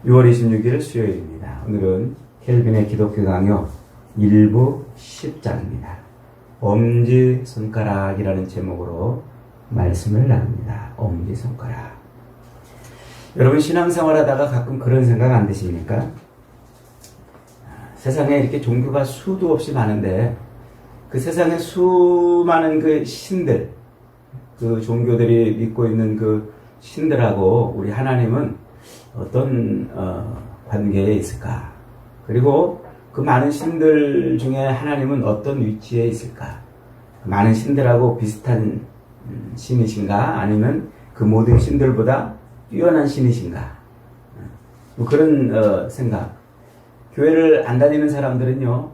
6월 26일 수요일입니다. 오늘은 켈빈의 기독교 강요 1부 10장입니다. 엄지손가락이라는 제목으로 말씀을 나눕니다. 엄지손가락. 여러분 신앙생활 하다가 가끔 그런 생각 안 드십니까? 세상에 이렇게 종교가 수도 없이 많은데 그 세상에 수많은 그 신들, 그 종교들이 믿고 있는 그 신들하고 우리 하나님은 어떤 관계에 있을까? 그리고 그 많은 신들 중에 하나님은 어떤 위치에 있을까? 그 많은 신들하고 비슷한 신이신가? 아니면 그 모든 신들보다 뛰어난 신이신가? 뭐 그런 생각. 교회를 안 다니는 사람들은요,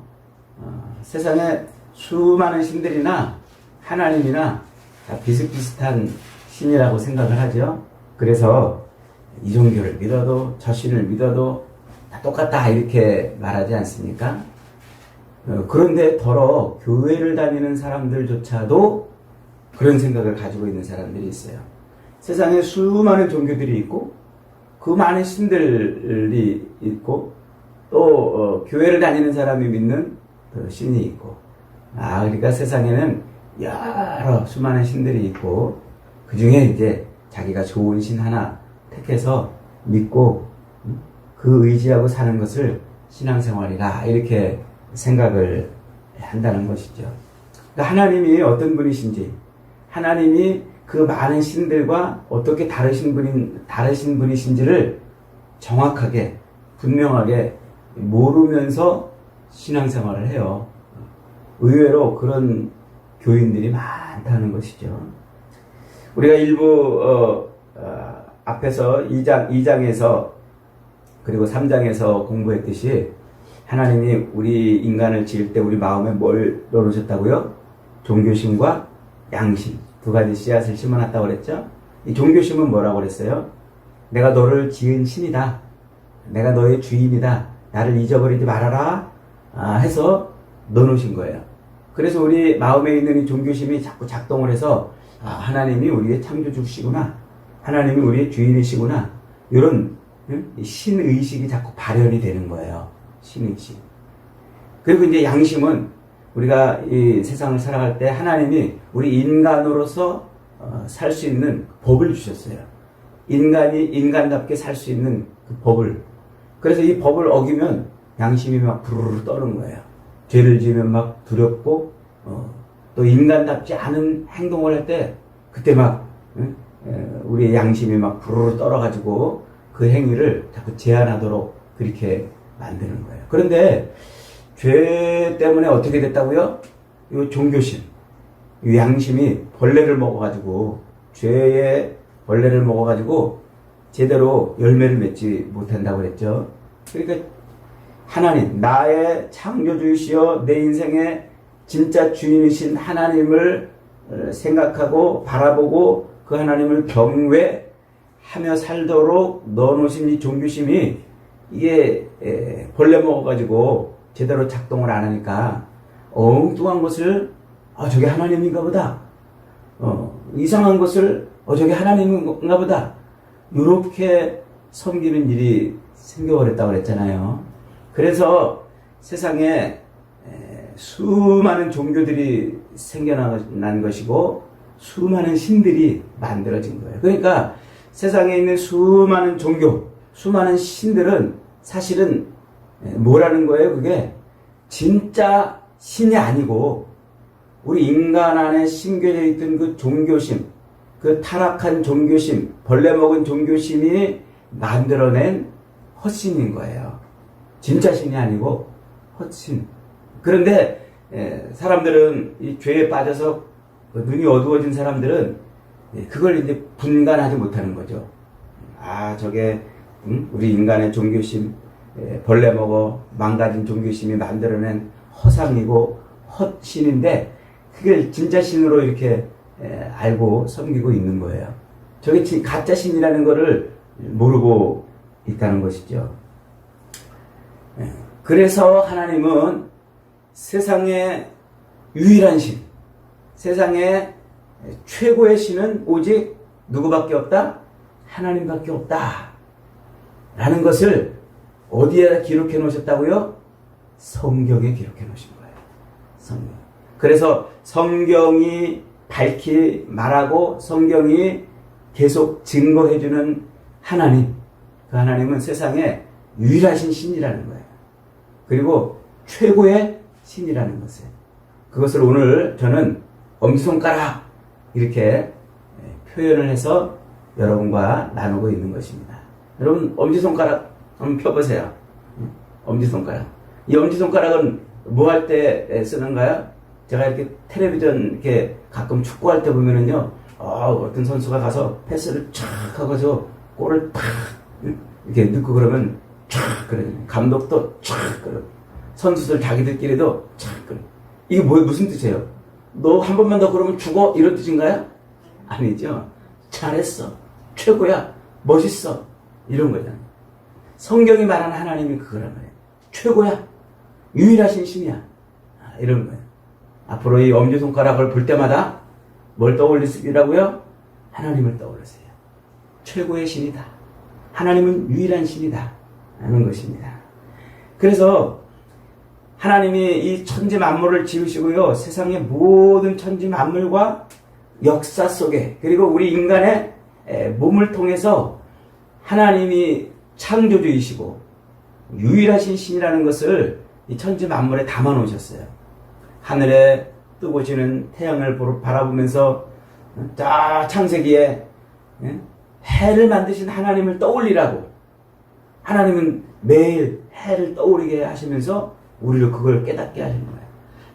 세상에 수많은 신들이나 하나님이나 다 비슷비슷한 신이라고 생각을 하죠. 그래서 이 종교를 믿어도 저 신을 믿어도 다 똑같다 이렇게 말하지 않습니까? 그런데 더러 교회를 다니는 사람들조차도 그런 생각을 가지고 있는 사람들이 있어요. 세상에 수많은 종교들이 있고 그 많은 신들이 있고 또 교회를 다니는 사람이 믿는 신이 있고 그러니까 세상에는 여러 수많은 신들이 있고 그 중에 이제 자기가 좋은 신 하나 택해서 믿고 그 의지하고 사는 것을 신앙생활이라 이렇게 생각을 한다는 것이죠. 그러니까 하나님이 어떤 분이신지, 하나님이 그 많은 신들과 어떻게 다르신 분이신지를 정확하게 분명하게 모르면서 신앙생활을 해요. 의외로 그런 교인들이 많다는 것이죠. 우리가 일부 앞에서 2장에서 그리고 3장에서 공부했듯이 하나님이 우리 인간을 지을 때 우리 마음에 뭘 넣으셨다고요? 종교심과 양심 두 가지 씨앗을 심어놨다고 그랬죠? 이 종교심은 뭐라고 그랬어요? 내가 너를 지은 신이다. 내가 너의 주인이다. 나를 잊어버리지 말아라 해서 넣어놓으신 거예요. 그래서 우리 마음에 있는 이 종교심이 자꾸 작동을 해서 하나님이 우리의 창조주시구나. 하나님이 우리의 주인이시구나. 이런 신의식이 자꾸 발현이 되는 거예요. 신의식. 그리고 이제 양심은 우리가 이 세상을 살아갈 때 하나님이 우리 인간으로서 살 수 있는 법을 주셨어요. 인간이 인간답게 살 수 있는 그 법을. 그래서 이 법을 어기면 양심이 막 부르르 떠는 거예요. 죄를 지으면 막 두렵고 또 인간답지 않은 행동을 할 때 그때 막 우리의 양심이 막 부르르 떨어가지고 그 행위를 자꾸 제한하도록 그렇게 만드는 거예요. 그런데 죄 때문에 어떻게 됐다고요? 이 종교심, 이 양심이 벌레를 먹어가지고 죄의 벌레를 먹어가지고 제대로 열매를 맺지 못한다고 그랬죠. 그러니까 하나님, 나의 창조주이시여 내 인생의 진짜 주인이신 하나님을 생각하고 바라보고 그 하나님을 경외하며 살도록 넣어놓으신 이 종교심이 이게 벌레 먹어가지고 제대로 작동을 안 하니까 엉뚱한 것을 저게 하나님인가 보다. 이상한 것을 저게 하나님인가 보다. 이렇게 섬기는 일이 생겨버렸다고 그랬잖아요. 그래서 세상에 수많은 종교들이 생겨난 것이고 수많은 신들이 만들어진 거예요. 그러니까 세상에 있는 수많은 종교, 수많은 신들은 사실은 뭐라는 거예요? 그게 진짜 신이 아니고 우리 인간 안에 심겨져 있던 그 종교심, 그 타락한 종교심, 벌레 먹은 종교심이 만들어낸 헛신인 거예요. 진짜 신이 아니고 헛신. 그런데 사람들은 이 죄에 빠져서 눈이 어두워진 사람들은 그걸 이제 분간하지 못하는 거죠. 저게 우리 인간의 종교심, 벌레 먹어 망가진 종교심이 만들어낸 허상이고 헛신인데 그걸 진짜 신으로 이렇게 알고 섬기고 있는 거예요. 저게 가짜 신이라는 거를 모르고 있다는 것이죠. 그래서 하나님은 세상의 유일한 신, 세상의 최고의 신은 오직 누구밖에 없다? 하나님밖에 없다. 라는 것을 어디에 기록해 놓으셨다고요? 성경에 기록해 놓으신 거예요. 성경. 그래서 성경이 밝히 말하고 성경이 계속 증거해 주는 하나님, 그 하나님은 세상에 유일하신 신이라는 거예요. 그리고 최고의 신이라는 것을, 그것을 오늘 저는 엄지손가락 이렇게 표현을 해서 여러분과 나누고 있는 것입니다. 여러분 엄지손가락 한번 펴보세요. 엄지손가락. 이 엄지손가락은 뭐 할 때 쓰는가요? 제가 이렇게 텔레비전 이렇게 가끔 축구할 때 보면은요, 어떤 선수가 가서 패스를 쫙 하고서 골을 탁 이렇게 넣고 그러면 쫙 그래. 감독도 쫙 그래. 선수들 자기들끼리도 쫙 그래. 이게 무슨 뜻이에요? 너 한 번만 더 그러면 죽어? 이런 뜻인가요? 아니죠. 잘했어. 최고야. 멋있어. 이런 거잖아요. 성경이 말하는 하나님이 그거란 말이에요. 최고야. 유일하신 신이야. 이런 거예요. 앞으로 이 엄지손가락을 볼 때마다 뭘 떠올리시라고요? 하나님을 떠올리세요. 최고의 신이다. 하나님은 유일한 신이다. 하는 것입니다. 그래서 하나님이 이 천지 만물을 지으시고요. 세상의 모든 천지 만물과 역사 속에, 그리고 우리 인간의 몸을 통해서 하나님이 창조주이시고 유일하신 신이라는 것을 이 천지 만물에 담아 놓으셨어요. 하늘에 뜨고 지는 태양을 바라보면서 창세기에 해를 만드신 하나님을 떠올리라고, 하나님은 매일 해를 떠오르게 하시면서 우리를 그걸 깨닫게 하시는 거예요.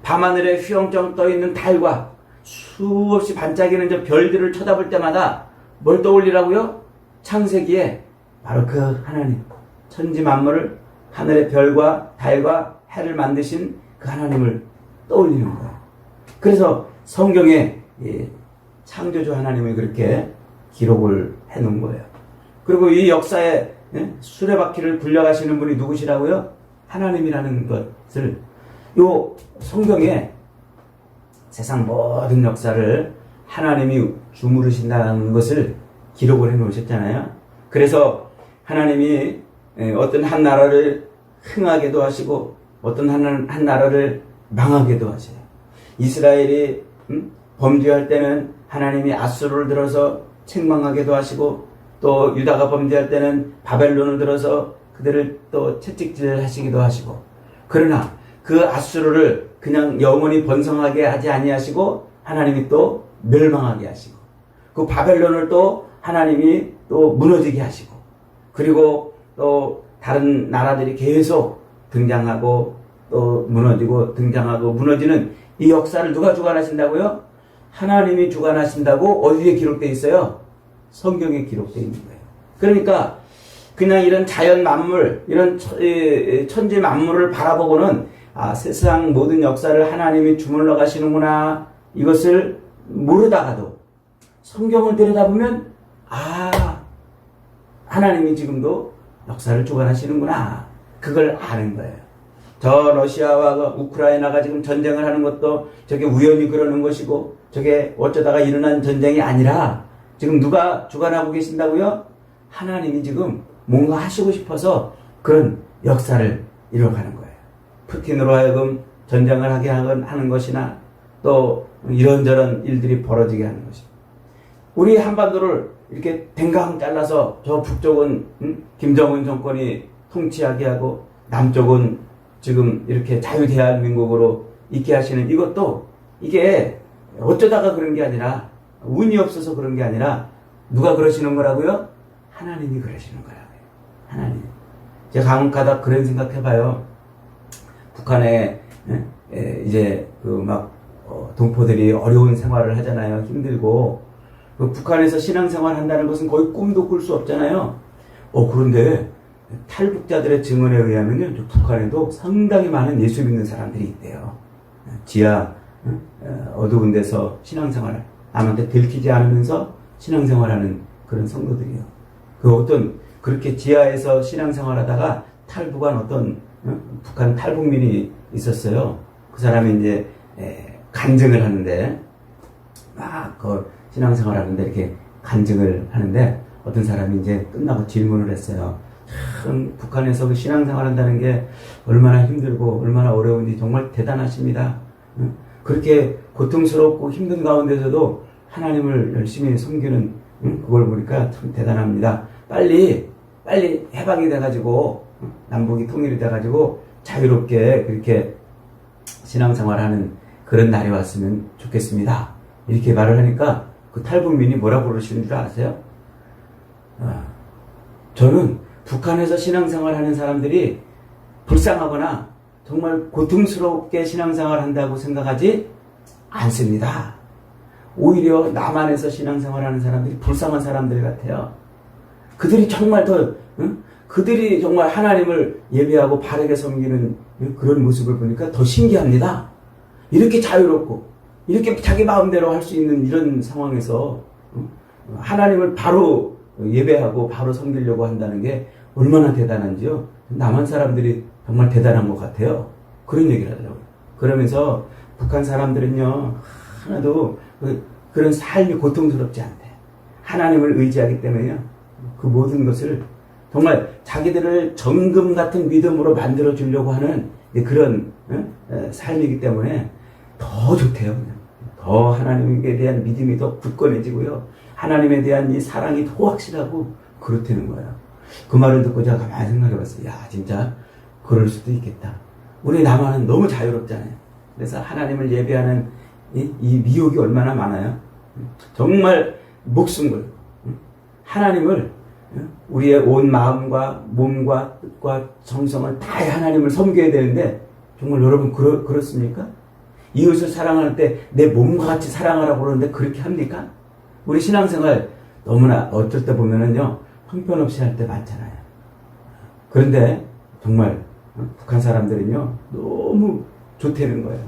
밤하늘에 휘영청 떠있는 달과 수없이 반짝이는 저 별들을 쳐다볼 때마다 뭘 떠올리라고요? 창세기에 바로 그 하나님, 천지 만물을, 하늘의 별과 달과 해를 만드신 그 하나님을 떠올리는 거예요. 그래서 성경에 창조주 하나님을 그렇게 기록을 해놓은 거예요. 그리고 이 역사에 수레바퀴를 굴려가시는 분이 누구시라고요? 하나님이라는 것을, 요 성경에 세상 모든 역사를 하나님이 주무르신다는 것을 기록을 해 놓으셨잖아요. 그래서 하나님이 어떤 한 나라를 흥하게도 하시고 어떤 한 나라를 망하게도 하세요. 이스라엘이 범죄할 때는 하나님이 아수르를 들어서 책망하게도 하시고, 또 유다가 범죄할 때는 바벨론을 들어서 그들을 또 채찍질 하시기도 하시고, 그러나 그 아수르를 그냥 영원히 번성하게 하지 아니하시고 하나님이 또 멸망하게 하시고, 그 바벨론을 또 하나님이 또 무너지게 하시고, 그리고 또 다른 나라들이 계속 등장하고 또 무너지고 등장하고 무너지는 이 역사를 누가 주관하신다고요? 하나님이 주관하신다고 어디에 기록되어 있어요? 성경에 기록되어 있는 거예요. 그러니까 그냥 이런 자연 만물, 이런 천지 만물을 바라보고는 세상 모든 역사를 하나님이 주물러 가시는구나, 이것을 모르다가도 성경을 들여다보면 하나님이 지금도 역사를 주관하시는구나, 그걸 아는 거예요. 저 러시아와 우크라이나가 지금 전쟁을 하는 것도 저게 우연히 그러는 것이고 저게 어쩌다가 일어난 전쟁이 아니라 지금 누가 주관하고 계신다고요? 하나님이 지금 뭔가 하시고 싶어서 그런 역사를 이뤄가는 거예요. 푸틴으로 하여금 전쟁을 하게 하는 것이나 또 이런저런 일들이 벌어지게 하는 것입니다. 우리 한반도를 이렇게 댕강 잘라서 저 북쪽은 김정은 정권이 통치하게 하고 남쪽은 지금 이렇게 자유대한민국으로 있게 하시는 이것도, 이게 어쩌다가 그런 게 아니라, 운이 없어서 그런 게 아니라 누가 그러시는 거라고요? 하나님이 그러시는 거라고요. 하나님. 제가 가끔 가다 그런 생각해봐요. 북한에 이제 동포들이 어려운 생활을 하잖아요. 힘들고. 북한에서 신앙생활 한다는 것은 거의 꿈도 꿀 수 없잖아요. 그런데 탈북자들의 증언에 의하면요, 북한에도 상당히 많은 예수 믿는 사람들이 있대요. 지하 어두운 데서 신앙생활을 남한테 들키지 않으면서 신앙생활하는 그런 성도들이요. 그렇게 지하에서 신앙생활하다가 탈북한 어떤 북한 탈북민이 있었어요. 그 사람이 이제 간증을 하는데, 신앙생활하는데 이렇게 간증을 하는데 어떤 사람이 이제 끝나고 질문을 했어요. 참 북한에서 그 신앙생활 한다는 게 얼마나 힘들고 얼마나 어려운지 정말 대단하십니다. 그렇게 고통스럽고 힘든 가운데서도 하나님을 열심히 섬기는 그걸 보니까 참 대단합니다. 빨리 해방이 돼가지고 남북이 통일이 돼가지고 자유롭게 그렇게 신앙생활하는 그런 날이 왔으면 좋겠습니다. 이렇게 말을 하니까 그 탈북민이 뭐라고 그러시는 줄 아세요? 저는 북한에서 신앙생활하는 사람들이 불쌍하거나 정말 고통스럽게 신앙생활 한다고 생각하지 않습니다. 오히려 남한에서 신앙생활하는 사람들이 불쌍한 사람들 같아요. 그들이 정말 그들이 정말 하나님을 예배하고 바르게 섬기는 그런 모습을 보니까 더 신기합니다. 이렇게 자유롭고 이렇게 자기 마음대로 할 수 있는 이런 상황에서 하나님을 바로 예배하고 바로 섬기려고 한다는 게 얼마나 대단한지요. 남한 사람들이 정말 대단한 것 같아요. 그런 얘기를 하더라고요. 그러면서 북한 사람들은요, 하나도 그런 삶이 고통스럽지 않대. 하나님을 의지하기 때문에요. 그 모든 것을 정말 자기들을 정금 같은 믿음으로 만들어 주려고 하는 그런 삶이기 때문에 더 좋대요. 더 하나님에 대한 믿음이 더 굳건해지고요. 하나님에 대한 이 사랑이 더 확실하고 그렇다는 거예요. 그 말을 듣고 제가 가만히 생각해 봤어요. 야, 진짜 그럴 수도 있겠다. 우리 남한은 너무 자유롭잖아요. 그래서 하나님을 예배하는 이 미혹이 얼마나 많아요. 정말 목숨 걸고 하나님을 우리의 온 마음과 몸과 뜻과 정성을 다해 하나님을 섬겨야 되는데 정말 여러분 그렇습니까? 이웃을 사랑할 때 내 몸과 같이 사랑하라고 그러는데 그렇게 합니까? 우리 신앙생활 너무나 어쩔 때 보면은요 형편없이 할 때 많잖아요. 그런데 정말 북한 사람들은요 너무 좋다는 거예요.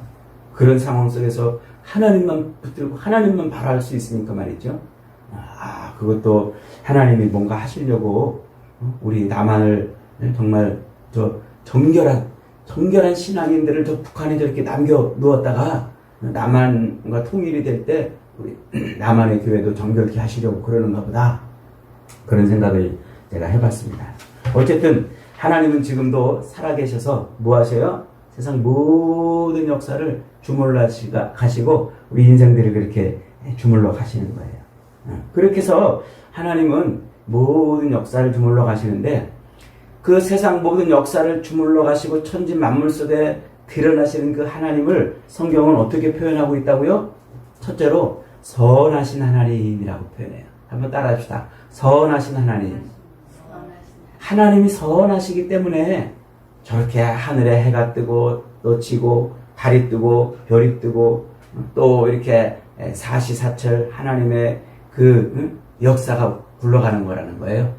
그런 상황 속에서 하나님만 붙들고 하나님만 바라할 수 있으니까 말이죠. 그것도 하나님이 뭔가 하시려고 우리 남한을 정말 정결한 신앙인들을 저 북한에 저렇게 남겨 놓았다가 남한과 통일이 될 때 우리 남한의 교회도 정결케 하시려고 그러는가 보다. 그런 생각을 제가 해봤습니다. 어쨌든 하나님은 지금도 살아계셔서 뭐 하세요? 세상 모든 역사를 주물러 가시고 우리 인생들을 그렇게 주물러 가시는 거예요. 그렇게 해서 하나님은 모든 역사를 주물러 가시는데 그 세상 모든 역사를 주물러 가시고 천지 만물 속에 드러나시는 그 하나님을 성경은 어떻게 표현하고 있다고요? 첫째로 선하신 하나님이라고 표현해요. 한번 따라합시다. 선하신 하나님. 하나님이 선하시기 때문에 저렇게 하늘에 해가 뜨고 또 지고 달이 뜨고 별이 뜨고 또 이렇게 사시사철 하나님의 그 역사가 굴러가는 거라는 거예요.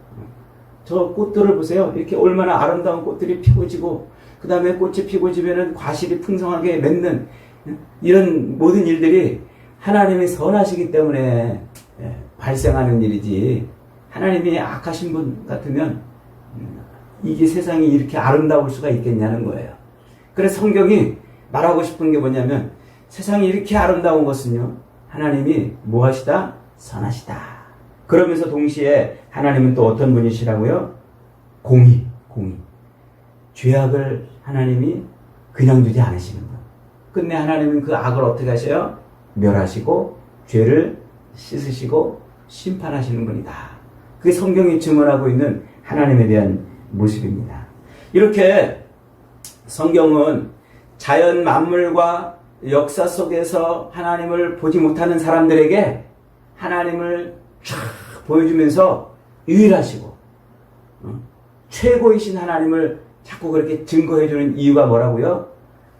저 꽃들을 보세요. 이렇게 얼마나 아름다운 꽃들이 피고 지고 그 다음에 꽃이 피고 지면은 과실이 풍성하게 맺는 이런 모든 일들이 하나님이 선하시기 때문에 발생하는 일이지 하나님이 악하신 분 같으면 이게 세상이 이렇게 아름다울 수가 있겠냐는 거예요. 그래서 성경이 말하고 싶은 게 뭐냐면 세상이 이렇게 아름다운 것은요 하나님이 무엇이다? 선하시다. 그러면서 동시에 하나님은 또 어떤 분이시라고요? 공의. 죄악을 하나님이 그냥 두지 않으시는 분. 끝내 하나님은 그 악을 어떻게 하셔요? 멸하시고 죄를 씻으시고 심판하시는 분이다. 그게 성경이 증언하고 있는 하나님에 대한 모습입니다. 이렇게 성경은 자연 만물과 역사 속에서 하나님을 보지 못하는 사람들에게 하나님을 쫙 보여주면서 유일하시고 최고이신 하나님을 자꾸 그렇게 증거해주는 이유가 뭐라고요?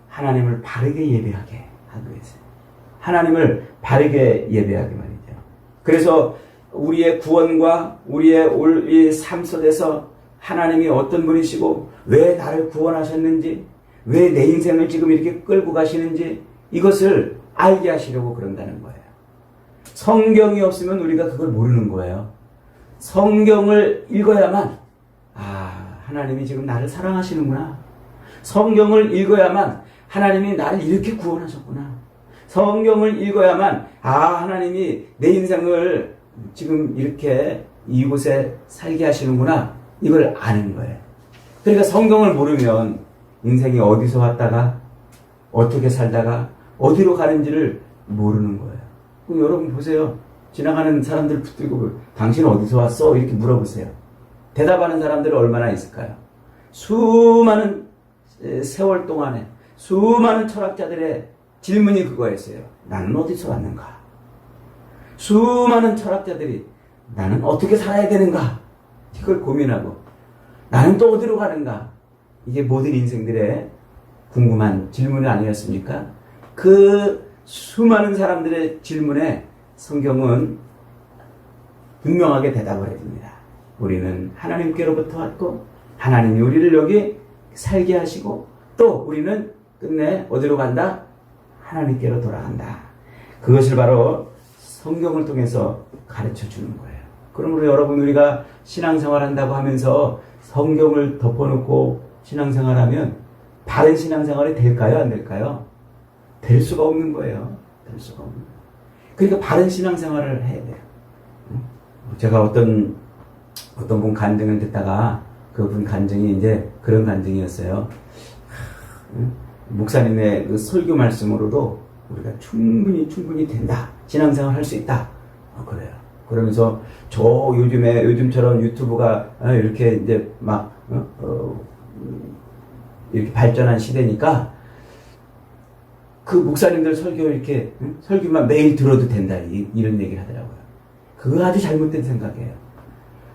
하나님을 바르게 예배하게 하기 위해서. 하나님을 바르게 예배하게 말이죠. 그래서 우리의 구원과 우리의 삶 속에서 하나님이 어떤 분이시고 왜 나를 구원하셨는지 왜 내 인생을 지금 이렇게 끌고 가시는지 이것을 알게 하시려고 그런다는 거예요. 성경이 없으면 우리가 그걸 모르는 거예요. 성경을 읽어야만 하나님이 지금 나를 사랑하시는구나. 성경을 읽어야만 하나님이 나를 이렇게 구원하셨구나. 성경을 읽어야만 하나님이 내 인생을 지금 이렇게 이곳에 살게 하시는구나. 이걸 아는 거예요. 그러니까 성경을 모르면 인생이 어디서 왔다가 어떻게 살다가 어디로 가는지를 모르는 거예요. 그럼 여러분 보세요. 지나가는 사람들 붙들고 당신 어디서 왔어? 이렇게 물어보세요. 대답하는 사람들은 얼마나 있을까요? 수많은 세월 동안에 수많은 철학자들의 질문이 그거였어요. 나는 어디서 왔는가? 수많은 철학자들이 나는 어떻게 살아야 되는가? 이걸 고민하고 나는 또 어디로 가는가? 이게 모든 인생들의 궁금한 질문이 아니었습니까? 그 수많은 사람들의 질문에 성경은 분명하게 대답을 해줍니다. 우리는 하나님께로부터 왔고 하나님이 우리를 여기 살게 하시고 또 우리는 끝내 어디로 간다? 하나님께로 돌아간다. 그것을 바로 성경을 통해서 가르쳐 주는 거예요. 그러므로 여러분 우리가 신앙생활 한다고 하면서 성경을 덮어놓고 신앙생활하면 바른 신앙생활이 될까요? 안 될까요? 될 수가 없는 거예요. 될 수가 없는 거예요. 그러니까 바른 신앙생활을 해야 돼요. 제가 어떤 분 간증을 듣다가 그분 간증이 이제 그런 간증이었어요. 목사님의 그 설교 말씀으로도 우리가 충분히 된다. 신앙생활 할 수 있다. 그래요. 그러면서 요즘처럼 유튜브가 이렇게 이제 막 이렇게 발전한 시대니까 그 목사님들 설교 이렇게 설교만 매일 들어도 된다. 이런 얘기를 하더라고요. 그거 아주 잘못된 생각이에요.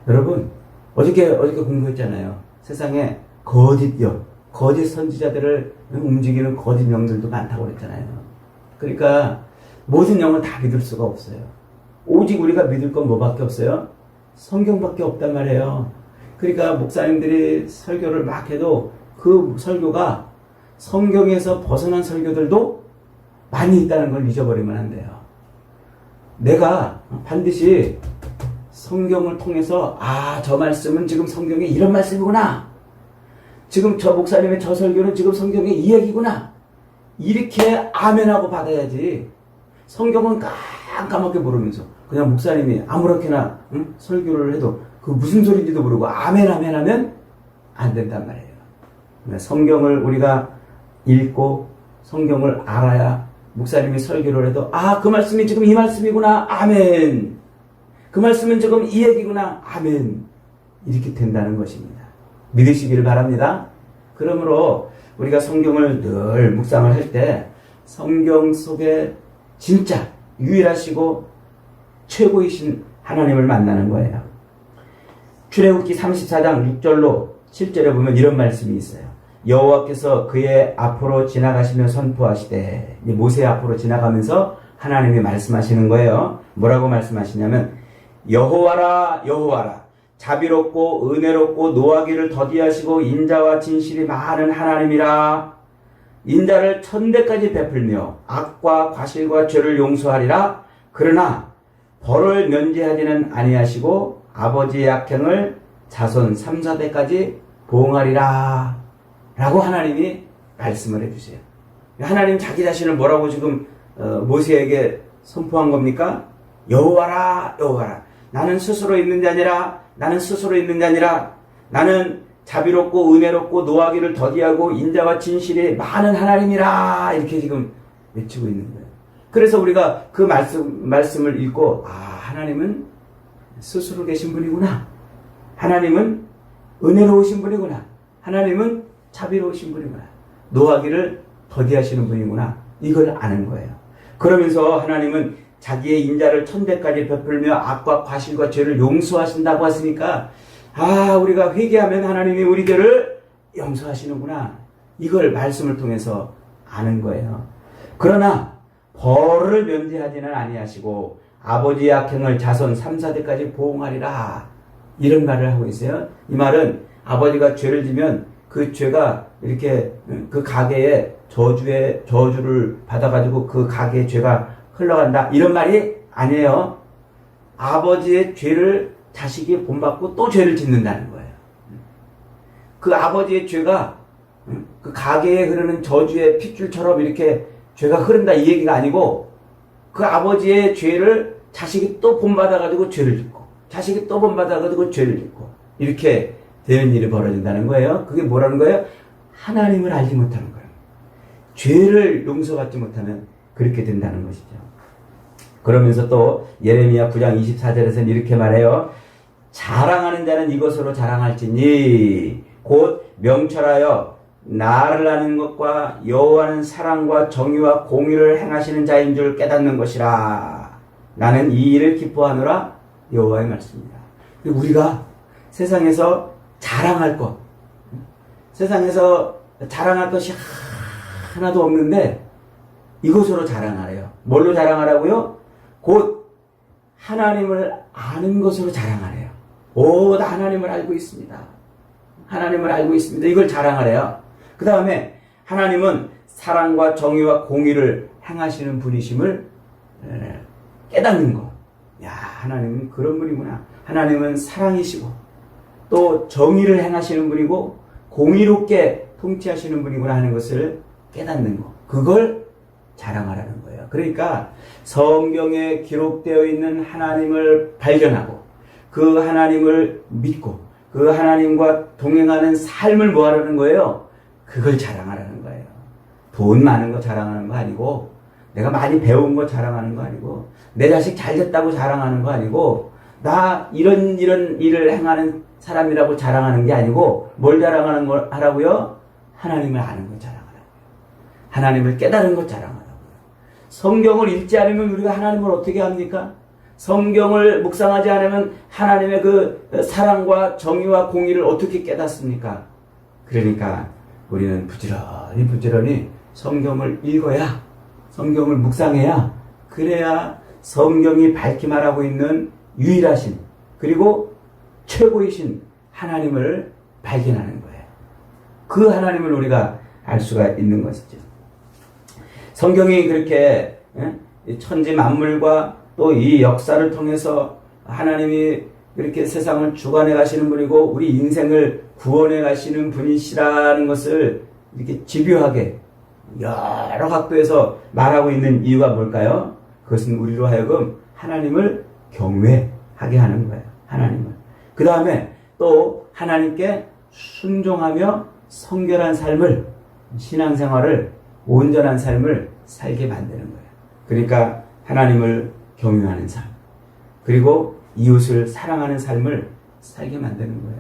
여러분 어저께 공부했잖아요. 세상에 거짓 선지자들을 움직이는 거짓 영들도 많다고 그랬잖아요. 그러니까 모든 영을 다 믿을 수가 없어요. 오직 우리가 믿을 건 뭐밖에 없어요? 성경밖에 없단 말이에요. 그러니까 목사님들이 설교를 막 해도 그 설교가 성경에서 벗어난 설교들도 많이 있다는 걸 잊어버리면 안 돼요. 내가 반드시 성경을 통해서 저 말씀은 지금 성경에 이런 말씀이구나. 지금 저 목사님의 저 설교는 지금 성경의 이 얘기구나. 이렇게 아멘하고 받아야지. 성경은 깜깜하게 모르면서 그냥 목사님이 아무렇게나 설교를 해도 그 무슨 소리인지도 모르고 아멘 하면 안 된단 말이에요. 성경을 우리가 읽고 성경을 알아야 목사님이 설교를 해도 그 말씀이 지금 이 말씀이구나. 아멘. 그 말씀은 지금 이 얘기구나. 아멘. 이렇게 된다는 것입니다. 믿으시기를 바랍니다. 그러므로 우리가 성경을 늘 묵상을 할 때 성경 속에 진짜 유일하시고 최고이신 하나님을 만나는 거예요. 출애굽기 34장 6절로 7절에 보면 이런 말씀이 있어요. 여호와께서 그의 앞으로 지나가시며 선포하시되, 모세 앞으로 지나가면서 하나님이 말씀하시는 거예요. 뭐라고 말씀하시냐면 여호와라 여호와라 자비롭고 은혜롭고 노하기를 더디하시고 인자와 진실이 많은 하나님이라. 인자를 천대까지 베풀며 악과 과실과 죄를 용서하리라. 그러나 벌을 면제하지는 아니하시고 아버지의 악행을 자손 3, 4대까지 보응하리라. 라고 하나님이 말씀을 해주세요. 하나님 자기 자신을 뭐라고 지금 모세에게 선포한 겁니까? 여호와라 여호와라. 나는 스스로 있는 자니라. 나는 스스로 있는 자니라. 나는 자비롭고 은혜롭고 노하기를 더디하고 인자와 진실이 많은 하나님이라. 이렇게 지금 외치고 있는 거예요. 그래서 우리가 그 말씀을 읽고 하나님은 스스로 계신 분이구나. 하나님은 은혜로우신 분이구나. 하나님은 자비로우신 분이구나. 노하기를 더디하시는 분이구나. 이걸 아는 거예요. 그러면서 하나님은 자기의 인자를 천대까지 베풀며 악과 과실과 죄를 용서하신다고 하시니까 우리가 회개하면 하나님이 우리 죄를 용서하시는구나. 이걸 말씀을 통해서 아는 거예요. 그러나 벌을 면제하지는 아니하시고 아버지의 악행을 자손 3, 4대까지 보응하리라. 이런 말을 하고 있어요. 이 말은 아버지가 죄를 지면 그 죄가 이렇게 그 가게에 저주를 받아가지고 그 가게의 죄가 흘러간다. 이런 말이 아니에요. 아버지의 죄를 자식이 본받고 또 죄를 짓는다는 거예요. 그 아버지의 죄가 그 가게에 흐르는 저주의 핏줄처럼 이렇게 죄가 흐른다 이 얘기가 아니고 그 아버지의 죄를 자식이 또 본받아가지고 죄를 짓고 자식이 또 본받아가지고 죄를 짓고 이렇게 되는 일이 벌어진다는 거예요. 그게 뭐라는 거예요? 하나님을 알지 못하는 거예요. 죄를 용서받지 못하면 그렇게 된다는 것이죠. 그러면서 또 예레미야 9장 24절에서는 이렇게 말해요. 자랑하는 자는 이것으로 자랑할지니 곧 명철하여 나를 아는 것과 여호와는 사랑과 정의와 공의를 행하시는 자인 줄 깨닫는 것이라. 나는 이 일을 기뻐하노라. 여호와의 말씀입니다. 우리가 세상에서 자랑할 것, 세상에서 자랑할 것이 하나도 없는데 이것으로 자랑하래요. 뭘로 자랑하라고요? 곧 하나님을 아는 것으로 자랑하래요. 오, 나 하나님을 알고 있습니다. 하나님을 알고 있습니다. 이걸 자랑하래요. 그 다음에 하나님은 사랑과 정의와 공의를 행하시는 분이심을 깨닫는 것. 야, 하나님은 그런 분이구나. 하나님은 사랑이시고 또 정의를 행하시는 분이고 공의롭게 통치하시는 분이구나 하는 것을 깨닫는 것. 그걸 자랑하라는 거예요. 그러니까 성경에 기록되어 있는 하나님을 발견하고 그 하나님을 믿고 그 하나님과 동행하는 삶을 뭐 하라는 거예요? 그걸 자랑하라는 거예요. 돈 많은 거 자랑하는 거 아니고 내가 많이 배운 거 자랑하는 거 아니고 내 자식 잘 됐다고 자랑하는 거 아니고 나 이런 일을 행하는 사람이라고 자랑하는 게 아니고 뭘 자랑하는 거 하라고요? 하나님을 아는 거 자랑하라고요. 하나님을 깨달은 거 자랑하라고요. 성경을 읽지 않으면 우리가 하나님을 어떻게 합니까? 성경을 묵상하지 않으면 하나님의 그 사랑과 정의와 공의를 어떻게 깨닫습니까? 그러니까 우리는 부지런히 성경을 읽어야, 성경을 묵상해야, 그래야 성경이 밝히 말하고 있는 유일하신 그리고 최고이신 하나님을 발견하는 거예요. 그 하나님을 우리가 알 수가 있는 것이죠. 성경이 그렇게 천지 만물과 또 이 역사를 통해서 하나님이 이렇게 세상을 주관해 가시는 분이고 우리 인생을 구원해 가시는 분이시라는 것을 이렇게 집요하게 여러 각도에서 말하고 있는 이유가 뭘까요? 그것은 우리로 하여금 하나님을 경외하게 하는 거예요. 하나님을. 그 다음에 또 하나님께 순종하며 성결한 삶을, 신앙생활을, 온전한 삶을 살게 만드는 거예요. 그러니까 하나님을 경외하는 삶, 그리고 이웃을 사랑하는 삶을 살게 만드는 거예요.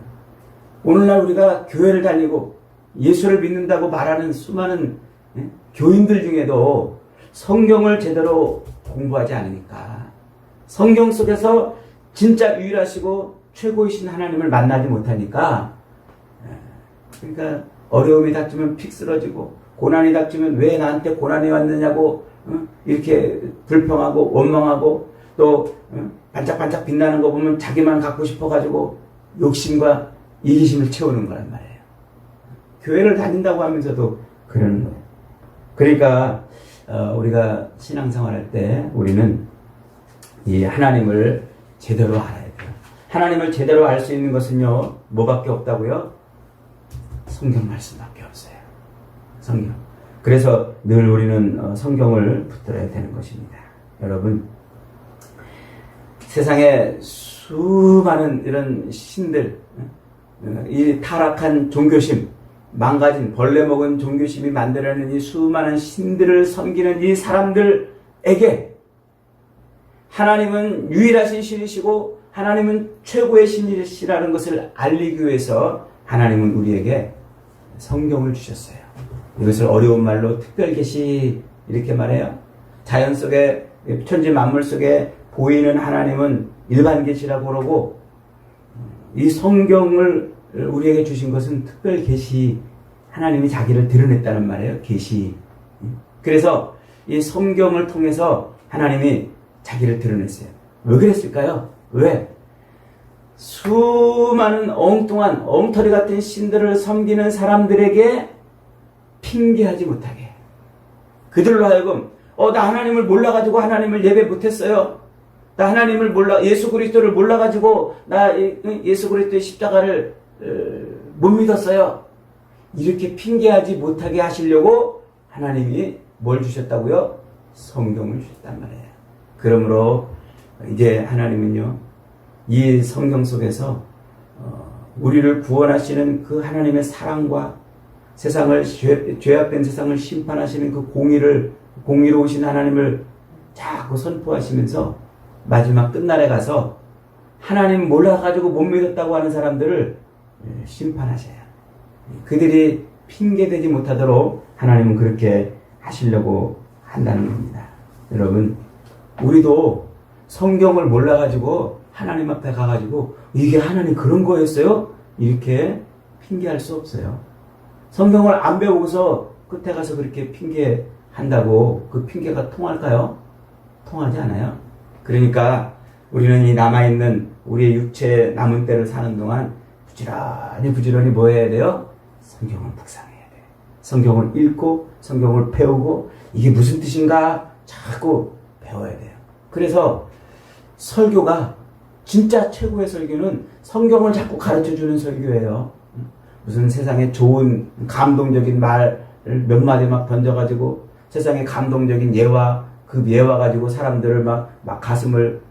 오늘날 우리가 교회를 다니고 예수를 믿는다고 말하는 수많은 교인들 중에도 성경을 제대로 공부하지 않으니까 성경 속에서 진짜 유일하시고 최고이신 하나님을 만나지 못하니까 그러니까 어려움이 닥치면 픽 쓰러지고 고난이 닥치면 왜 나한테 고난이 왔느냐고 이렇게 불평하고 원망하고 또 반짝반짝 빛나는 거 보면 자기만 갖고 싶어가지고 욕심과 이기심을 채우는 거란 말이에요. 교회를 다닌다고 하면서도 그러는 거예요. 그러니까 우리가 신앙생활할 때 우리는 이 하나님을 제대로 알아야 돼요. 하나님을 제대로 알 수 있는 것은요, 뭐밖에 없다고요? 성경 말씀밖에 없어요. 성경. 그래서 늘 우리는 성경을 붙들어야 되는 것입니다. 여러분, 세상에 수많은 이런 신들, 이 타락한 종교심, 망가진 벌레 먹은 종교심이 만들어내는 이 수많은 신들을 섬기는 이 사람들에게 하나님은 유일하신 신이시고 하나님은 최고의 신이시라는 것을 알리기 위해서 하나님은 우리에게 성경을 주셨어요. 이것을 어려운 말로 특별계시 이렇게 말해요. 자연 속에 천지 만물 속에 보이는 하나님은 일반계시라고 그러고 이 성경을 우리에게 주신 것은 특별계시, 하나님이 자기를 드러냈다는 말이에요. 계시. 그래서 이 성경을 통해서 하나님이 자기를 드러냈어요. 왜 그랬을까요? 왜? 수많은 엉뚱한 엉터리 같은 신들을 섬기는 사람들에게 핑계하지 못하게, 그들로 하여금 나 하나님을 몰라가지고 하나님을 예배 못했어요. 나 하나님을 몰라, 예수 그리스도를 몰라가지고 나 예수 그리스도의 십자가를 못 믿었어요. 이렇게 핑계하지 못하게 하시려고 하나님이 뭘 주셨다고요? 성경을 주셨단 말이에요. 그러므로 이제 하나님은요, 이 성경 속에서 우리를 구원하시는 그 하나님의 사랑과 세상을 죄악된 세상을 심판하시는 그 공의로우신 하나님을 자꾸 선포하시면서 마지막 끝날에 가서 하나님 몰라가지고 못 믿었다고 하는 사람들을 심판하셔요. 그들이 핑계대지 못하도록 하나님은 그렇게 하시려고 한다는 겁니다. 여러분, 우리도 성경을 몰라가지고 하나님 앞에 가가지고 이게 하나님 그런 거였어요? 이렇게 핑계할 수 없어요. 성경을 안 배우고서 끝에 가서 그렇게 핑계한다고 그 핑계가 통할까요? 통하지 않아요. 그러니까 우리는 이 남아있는 우리의 육체의 남은 때를 사는 동안 부지런히 뭐 해야 돼요? 성경을 묵상해야 돼요. 성경을 읽고 성경을 배우고 이게 무슨 뜻인가 자꾸 배워야 돼요. 그래서 설교가 진짜 최고의 설교는 성경을 자꾸 가르쳐주는 설교예요. 무슨 세상에 좋은 감동적인 말을 몇 마디 막 던져가지고 세상에 감동적인 예화, 그 예화 가지고 사람들을 막 가슴을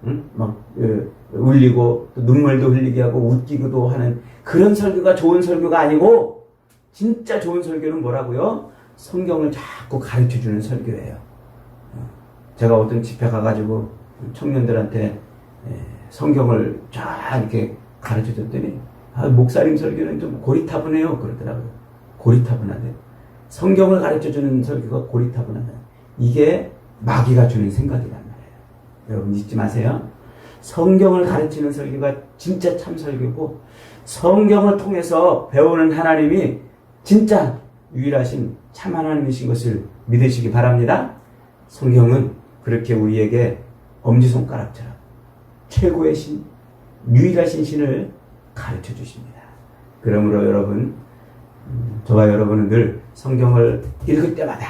울리고 또 눈물도 흘리게 하고 웃기기도 하는 그런 설교가 좋은 설교가 아니고 진짜 좋은 설교는 뭐라고요? 성경을 자꾸 가르쳐주는 설교예요. 제가 어떤 집회 가가지고 청년들한테 성경을 쫙 이렇게 가르쳐줬더니 목사님 설교는 좀 고리타분해요 그러더라고요. 고리타분하대. 성경을 가르쳐주는 설교가 고리타분하다. 이게 마귀가 주는 생각이란 말이에요. 여러분 잊지 마세요. 성경을 가르치는 설교가 진짜 참 설교고 성경을 통해서 배우는 하나님이 진짜 유일하신 참 하나님이신 것을 믿으시기 바랍니다. 성경은 그렇게 우리에게 엄지손가락처럼 최고의 신, 유일하신 신을 가르쳐 주십니다. 그러므로 여러분, 저와 여러분은 늘 성경을 읽을 때마다,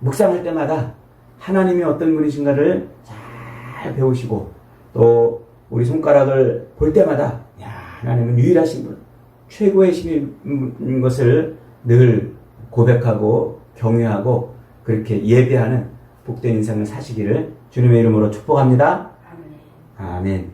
묵상할 때마다 하나님이 어떤 분이신가를 잘 배우시고 또 우리 손가락을 볼 때마다 야, 하나님은 유일하신 분, 최고의 신인 것을 늘 고백하고 경외하고 그렇게 예배하는 복된 인생을 사시기를 주님의 이름으로 축복합니다. 아멘.